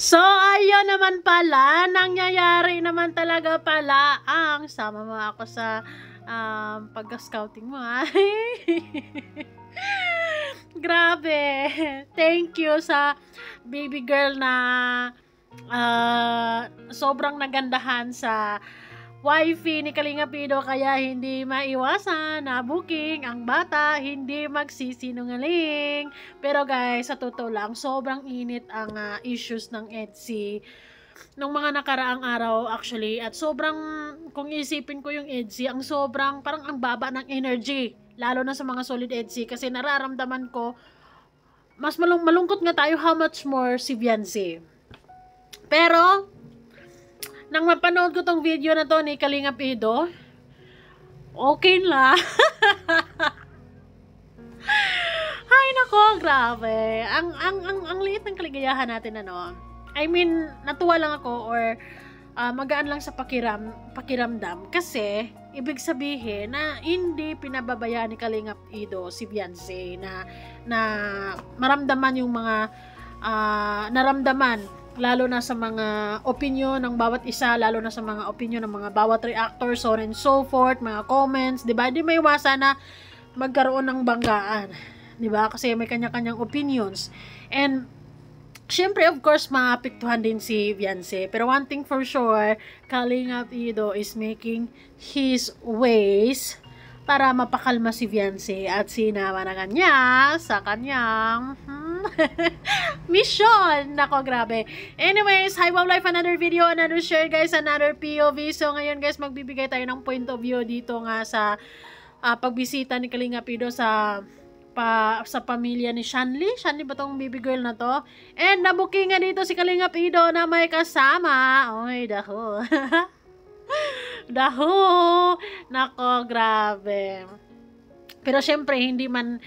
So, ayun naman pala, nangyayari naman talaga pala ang sama mo ako sa pag-scouting mo, ha? Grabe. Thank you sa baby girl na sobrang nagandahan sa wifi ni Kalinga Pido, kaya hindi maiwasan na booking ang bata, hindi magsisinungaling. Pero guys, sa totoo lang, sobrang init ang issues ng EDSI nung mga nakaraang araw actually, at sobrang, kung isipin ko yung EDSI, ang sobrang, parang ang baba ng energy, lalo na sa mga solid EDSI, kasi nararamdaman ko, mas malungkot nga tayo, how much more si Beyonce. Pero, nang mapanood ko tong video na to ni Kalinga Pido, okay na. Ay nako, grabe. Ang liit ng kaligayahan natin, ano. I mean, natuwa lang ako, or magaan lang sa pakiramdam, kasi ibig sabihin na hindi pinababayaan ni Kalinga Pido si Beyonce, na maramdaman yung mga naramdaman, lalo na sa mga opinion ng bawat isa, lalo na sa mga opinion ng mga bawat reactor, so on and so forth, mga comments, diba? Hindi may iwasan na magkaroon ng banggaan, diba? Kasi may kanya-kanyang opinions. And, syempre, of course, maapektuhan din si Beyonce. Pero one thing for sure, Kalinga Pido is making his ways para mapakalma si Beyonce at sinamanagan niya sa kanyang mission. Nako, grabe. Anyways, hi, wow life, another video, another share guys, another POV. So ngayon guys, magbibigay tayo ng point of view dito nga sa pagbisita ni Kalinga Pido sa pamilya ni Shanli. Shanli ba tong baby girl na to? And nabuking nga dito si Kalinga Pido na may kasama. Oy, daho. Daho. Nako, grabe. Pero syempre, hindi man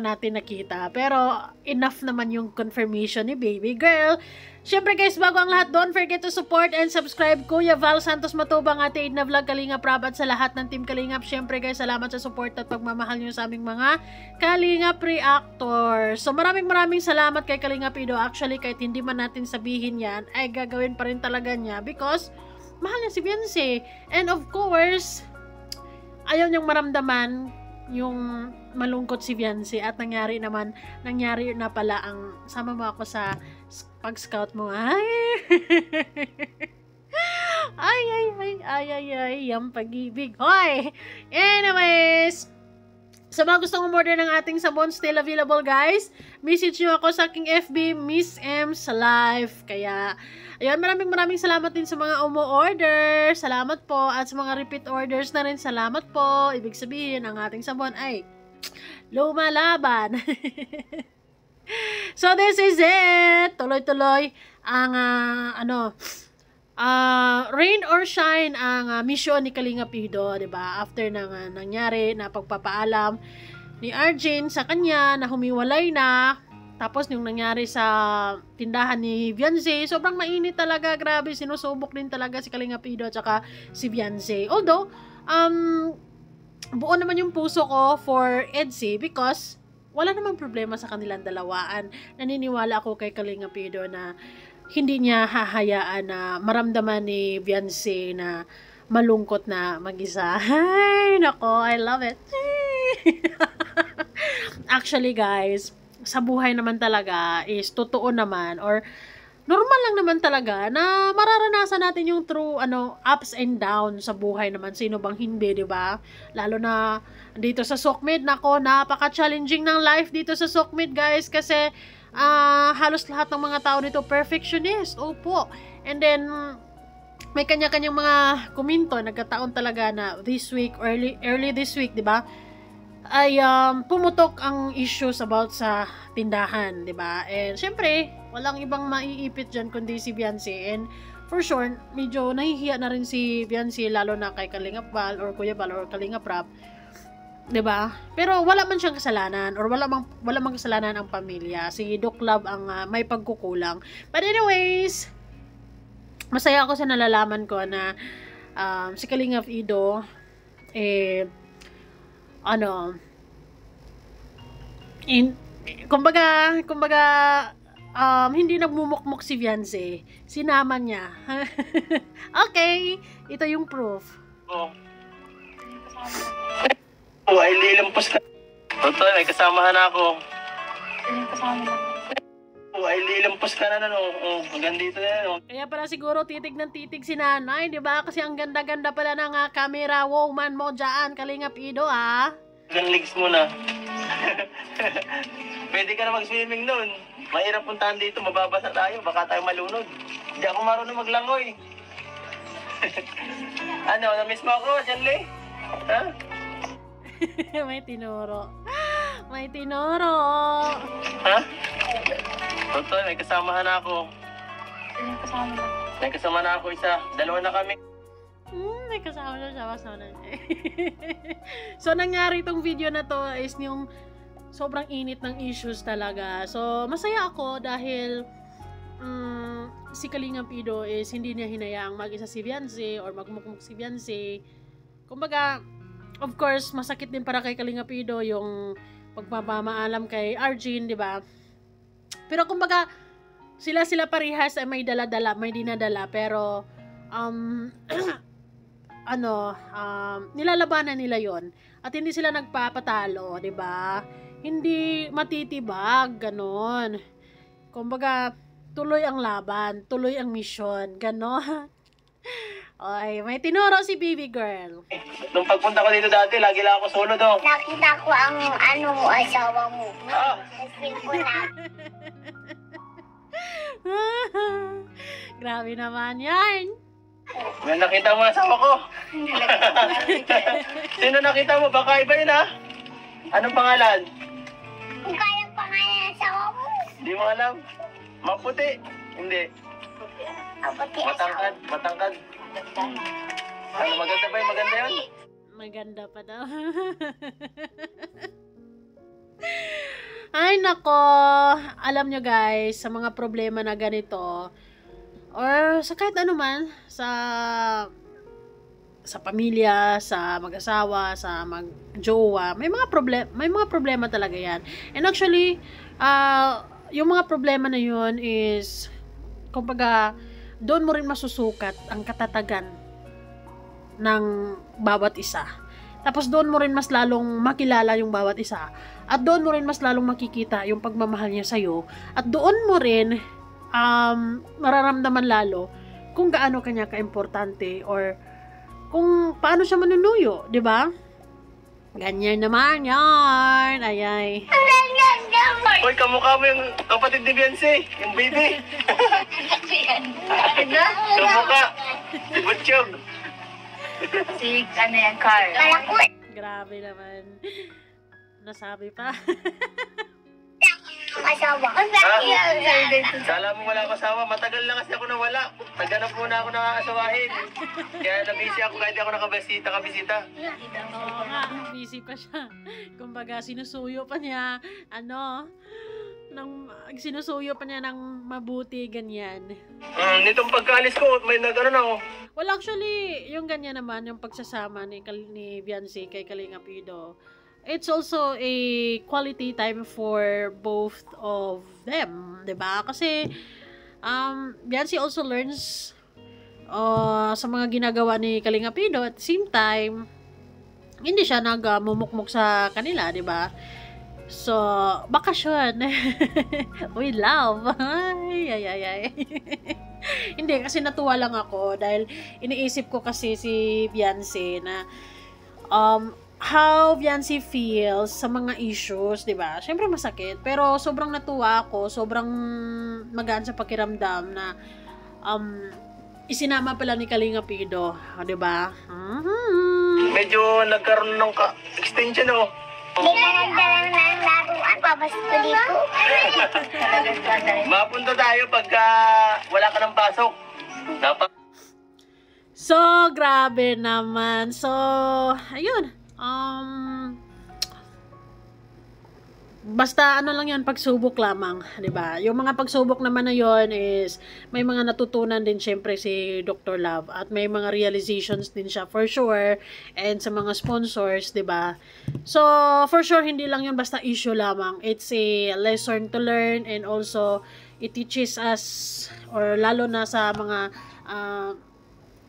natin nakita. Pero enough naman yung confirmation ni baby girl. Syempre guys, bago ang lahat, don't forget to support and subscribe Kuya Val Santos Matubang, Ate Edna Vlog, Kalinga Prab, at sa lahat ng Team Kalingap. Syempre guys, salamat sa support at pagmamahal nyo sa aming mga Kalingap reactors. So maraming salamat kay Kalinga Pido. Actually, kahit hindi man natin sabihin yan, ay gagawin pa rin talaga niya because mahal niya si Beyonce. And of course, ayaw niyang maramdaman yung malungkot si Beyonce, at nangyari na pala ang sama mo ako sa pag-scout mo. Ay, yung pag-ibig. Hoy! Anyways, sa mga gustong umorder ng ating sabon, still available guys. Message nyo ako sa aking FB, Miss M's Life. Kaya, ayun, maraming salamat din sa mga umu-order. Salamat po. At sa mga repeat orders na rin, salamat po. Ibig sabihin, ang ating sabon ay lumalaban. So, this is it. Tuloy-tuloy ang, rain or shine ang mission ni Kalinga Pido, 'di ba? After nang nangyari na pagpapaalam ni Arjun sa kanya na humiwalay na, tapos yung nangyari sa tindahan ni Beyonce, sobrang mainit talaga, grabe, sinusubok din talaga si Kalinga Pido at saka si Beyonce. Although buo naman yung puso ko for EDSI because wala namang problema sa kanilang dalawaan. Naniniwala ako kay Kalinga Pido na hindi niya hahayaan na maramdaman ni Beyonce na malungkot na mag-isa. Ay, nako, I love it. Actually, guys, sa buhay naman talaga is totoo naman, or normal lang naman talaga na mararanasan natin yung true ups and downs sa buhay naman. Sino bang hindi, 'di ba? Lalo na dito sa Sokmed, nako, napaka-challenging ng life dito sa Sokmed, guys, kasi halos lahat ng mga tao dito perfectionist. Opo. And then may kanya-kanyang mga komento. Nagkataon talaga na this week, early this week, 'di ba? Ay pumutok ang issues about sa tindahan, 'di ba? And syempre, walang ibang maiipit diyan kundi si Beyonce. And for sure, medyo nahihiya na rin si Beyonce, lalo na kay Kalinga Val or Kuya Val or Kalinga Prab. 'Di ba? Pero wala man siyang kasalanan, or wala mang kasalanan ang pamilya. Si Doc Love ang may pagkukulang. But anyways, masaya ako sa nalalaman ko na si Kalinga Pido kumbaga hindi nagmumukmuk si Beyonce. Sinama niya. Okay, ito yung proof. Oh. Oh, ay lilampos ka. Totoo, may kasamahan ako. Oh, ay lilampos ka na no. Oh, hanggang dito na no. Kaya pala siguro titig ng titig si nanay, di ba? Kasi ang ganda-ganda pala ng camera woman mo dyan, Kalingap Ido, ha? Hanggang legs mo na. Pwede ka na mag-swimming nun. Mahirap puntahan dito, mababasa tayo, baka tayo malunod. Hindi ako marunong maglangoy. Ano, na-miss mo ako, Janley? Ha? May tinuro. May tinuro. Ha? Totoo, may kasamahan ako. May kasama na ako isa. Dalawa na kami. May kasama na siya. Kasama na siya. So, nangyari itong video na to is yung sobrang init ng issues talaga. So, masaya ako dahil si Kalingap Ido is hindi niya hinayaang mag-isa si Beyonce or magmukmuk si Beyonce. Kumbaga, of course, masakit din para kay Kalingap Ido yung pagpapamaalam kay Arjun, di ba? Pero kumbaga, sila parehas ay may dala-dala, may dinadala, pero nilalabanan nila yon at hindi sila nagpapatalo, di ba? Hindi matitibag, ganon. Kumbaga, tuloy ang laban, tuloy ang misyon, ganon. Ay, may tinuro si baby girl. Nung pagpunta ko dito dati, lagi lang ako solo daw. Nakita ko ang asawa mo. Ah, Feel ko na. Grabe naman yan. may nakita mo asawa ko. Sino nakita mo? Baka iba yun ha? Anong pangalan? Kung kaya pa nga yung asawa mo. Hindi mo alam. Maputi. Hindi. Kapati Matangkad. Matangkad. Ano, maganda ba yun? Maganda yun? Maganda pa daw. Ay nako, alam nyo guys, sa mga problema na ganito, or sa kahit ano man, sa pamilya, sa mag-asawa, sa mag-jowa, may mga problema talaga yan. And actually, yung mga problema na yun is, kumbaga, doon mo rin masusukat ang katatagan ng bawat isa. Tapos doon mo rin mas lalong makilala yung bawat isa. At doon mo rin mas lalong makikita yung pagmamahal niya sa'yo. At doon mo rin mararamdaman lalo kung gaano kanya ka-importante or kung paano siya manunuyo, di ba? Ganyan naman yan. Ayay. Hoy, kamukha mo yung kapatid ni Beyonce, yung baby. Kamukha. Si Butchog. Si, ano yan, Carl. Malakot. Grabe naman. Nasabi pa. Asawa. Kala mo wala akong asawa. Matagal na kasi ako nawala. Naghanap muna ako ng asawahin. Kaya nabisi ako kahit ako nakabisita. Oo nga, busy pa siya. Kumbaga, sinusuyo pa niya, sinusuyo pa niya ng mabuti, ganyan. Nitong pagkaalis ko, may nagano na ako. Well, actually, yung ganyan naman, yung pagsasama ni Beyonce kay Kalingap Ido, it's also a quality time for both of them, 'di ba? Kasi Beyonce also learns sa mga ginagawa ni Kalingap Ido, at the same time hindi siya nagmumukmuk sa kanila, 'di ba? So, bakasyon. We love. Ay. Hindi, kasi natuwa lang ako dahil iniisip ko kasi si Beyonce na how Beyonce feels sa mga issues, di ba? Siyempre masakit, pero sobrang natuwa ako, sobrang magaan sa pakiramdam na isinama pala ni Kalingap Ido, di ba? Medyo nagkaroon ng extension oh. May nagdalang ng laruan. Papasto dito. Mapunta tayo pagka wala ka ng pasok. Dapat. So, grabe naman. So, ayun. Basta ano lang yan, pagsubok lamang, 'di ba? Yung mga pagsubok naman na yon is may mga natutunan din syempre si Dr. Love at may mga realizations din siya for sure, and sa mga sponsors, 'di ba? So, for sure hindi lang yun basta issue lamang. It's a lesson to learn, and also it teaches us, or lalo na sa mga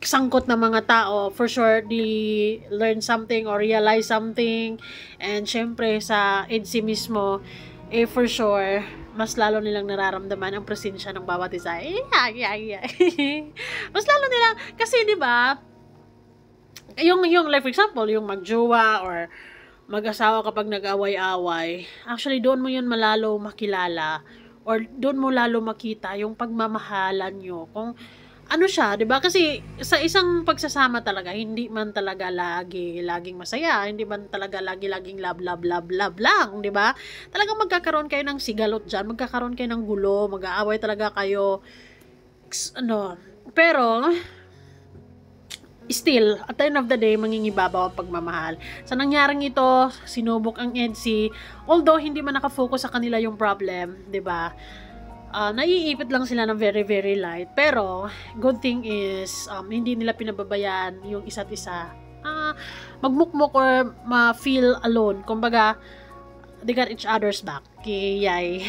sangkot na mga tao, for sure, they learn something or realize something. And syempre, sa EDSI mismo, for sure, mas lalo nilang nararamdaman ang presensya ng bawat isa. Mas lalo nilang, kasi di ba, yung like for example, yung magjowa or mag-asawa kapag nag-away-away, actually doon mo yun malalo makilala or doon mo lalo makita yung pagmamahalan nyo. Kung ano siya, 'di ba? Kasi sa isang pagsasama talaga, hindi man talaga laging masaya, hindi man talaga laging love lang, 'di ba? Talagang magkakaroon kayo ng sigalot diyan, magkakaroon kayo ng gulo, mag-aaway talaga kayo. Pero still, at the end of the day, mangingibabaw ang pagmamahal. Sa nangyaring ito, sinubok ang EDSI, although hindi man nakafocus sa kanila yung problem, 'di ba? Naiipit lang sila ng very, very light. Pero, good thing is, hindi nila pinababayaan yung isa't isa. Magmukmuk or ma-feel alone. Kumbaga, they got each other's back. Yay.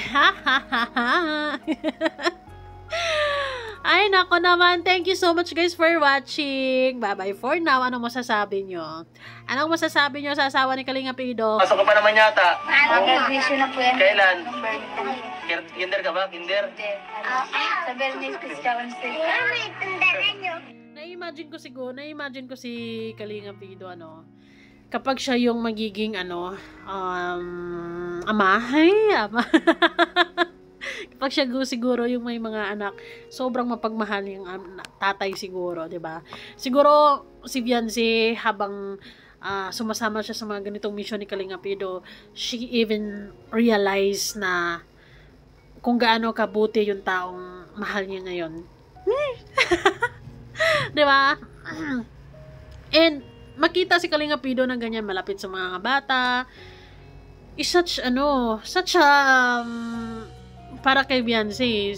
Ay, nako naman. Thank you so much guys for watching. Bye-bye for now. Anong masasabi nyo? Anong masasabi nyo sa asawa ni Kalinga Pido? Pasok ka pa naman yata. Mag-graduation na po yan. Kailan? November. Kinder ka ba? Kinder? Sa Bernice kasi siya on stage. Na-imagine ko si Kalinga Pido, kapag siya yung magiging, ama. Kapag siya siguro yung may mga anak, sobrang mapagmahal yung tatay siguro, 'di ba? Siguro si Viancy, habang sumasama siya sa mga ganitong mission ni Kalinga Pido, she even realized na kung gaano kabuti yung taong mahal niya ngayon. 'Di ba? And makita si Kalinga Pido na ganyan malapit sa mga bata. Is such para kay Beyonce,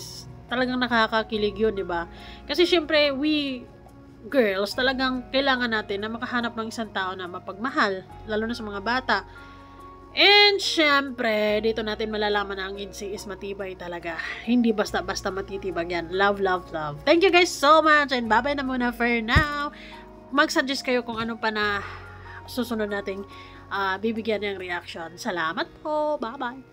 talagang nakakakilig yun, di ba? Kasi syempre, we girls, talagang kailangan natin na makahanap ng isang tao na mapagmahal, lalo na sa mga bata. And syempre, dito natin malalaman na ang EDSI is matibay talaga. Hindi basta-basta matitibag yan. Love, love, love. Thank you guys so much, and bye-bye na muna for now. Mag-suggest kayo kung ano pa na susunod nating bibigyan ng reaction. Salamat po. Bye-bye.